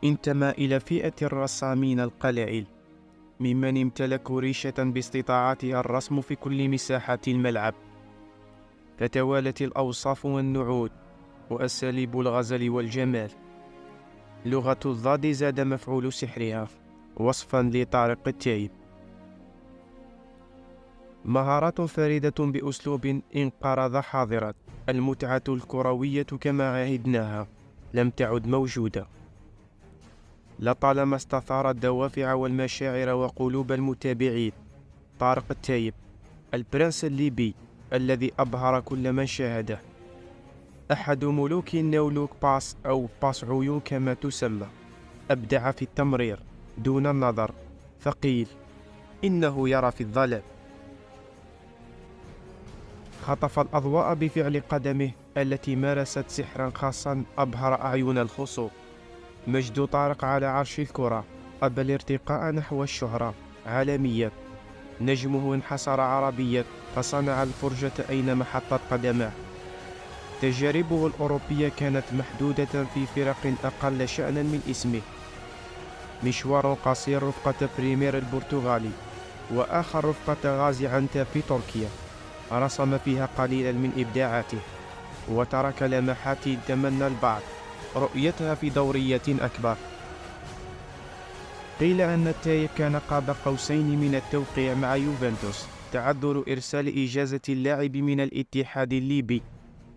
انتمى إلى فئة الرسامين القلائل ممن امتلكوا ريشة باستطاعتها الرسم في كل مساحات الملعب. فتوالت الأوصاف والنعود وأساليب الغزل والجمال. لغة الضاد زاد مفعول سحرها وصفا لطارق التايب. مهارات فريدة بأسلوب انقرض حاضرا. المتعة الكروية كما عهدناها لم تعد موجودة. لطالما استثارت الدوافع والمشاعر وقلوب المتابعين. طارق التايب البرنس الليبي الذي أبهر كل من شاهده. أحد ملوك النولوك باس أو باس عيون كما تسمى. أبدع في التمرير دون النظر، فقيل إنه يرى في الظلام. خطف الأضواء بفعل قدمه التي مارست سحرا خاصا أبهر أعين الخصوم. مجد طارق على عرش الكرة قبل الارتقاء نحو الشهرة عالميا. نجمه انحسر عربيا فصنع الفرجة أينما حطت قدماه. تجاربه الأوروبية كانت محدودة في فرق أقل شأنا من اسمه. مشوار قصير رفقة بريمير البرتغالي وآخر رفقة غازي عنتا في تركيا، رسم فيها قليلا من إبداعاته وترك لمحات تمنى البعض رؤيتها في دورية أكبر. قيل أن التايب كان قاب قوسين من التوقيع مع يوفنتوس. تعذر إرسال إجازة اللاعب من الاتحاد الليبي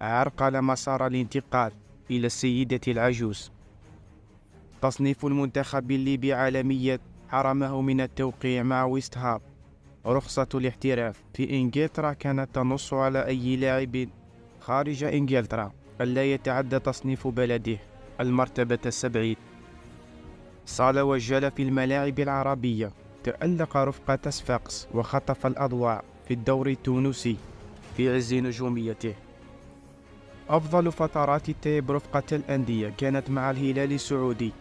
عرقل مسار الانتقال إلى السيدة العجوز. تصنيف المنتخب الليبي عالميا حرمه من التوقيع مع ويست هام. رخصة الاحتراف في إنجلترا كانت تنص على أي لاعب خارج إنجلترا ألا يتعدى تصنيف بلده المرتبة 70. صال وجل في الملاعب العربية. تألق رفقة صفاقس وخطف الأضواء في الدوري التونسي في عز نجوميته. أفضل فترات التايب رفقة الأندية كانت مع الهلال السعودي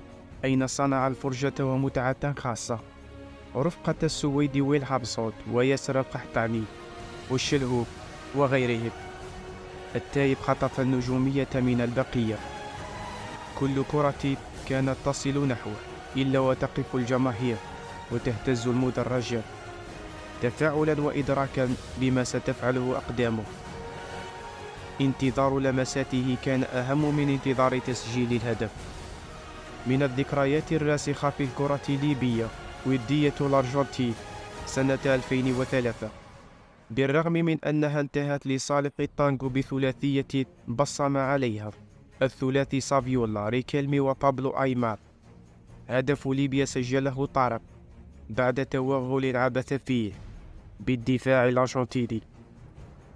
أين صنع الفرجة ومتعة خاصة. رفقة السويدي والحبصوت وياسر القحطاني والشلهوب وغيرهم. التايب خطف النجومية من البقية. كل كرة كانت تصل نحوه إلا وتقف الجماهير وتهتز المدرجات تفاعلا وإدراكا بما ستفعله أقدامه. انتظار لمساته كان أهم من انتظار تسجيل الهدف. من الذكريات الراسخة في الكرة الليبية ودية الأرجنتين سنة 2003. بالرغم من أنها انتهت لصالح التانغو بثلاثية بصم عليها الثلاثي سافيولا ريكيلمي وبابلو أيمار. هدف ليبيا سجله طارق بعد توغل عبث فيه بالدفاع الأرجنتيني.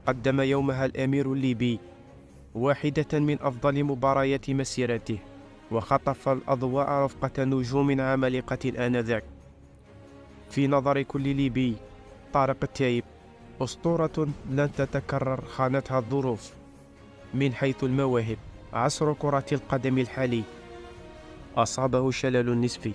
قدم يومها الأمير الليبي واحدة من أفضل مباريات مسيرته وخطف الأضواء رفقة نجوم عمالقة آنذاك. في نظر كل ليبي طارق التايب أسطورة لن تتكرر خانتها الظروف. من حيث المواهب عصر كرة القدم الحالي أصابه شلل نصفي.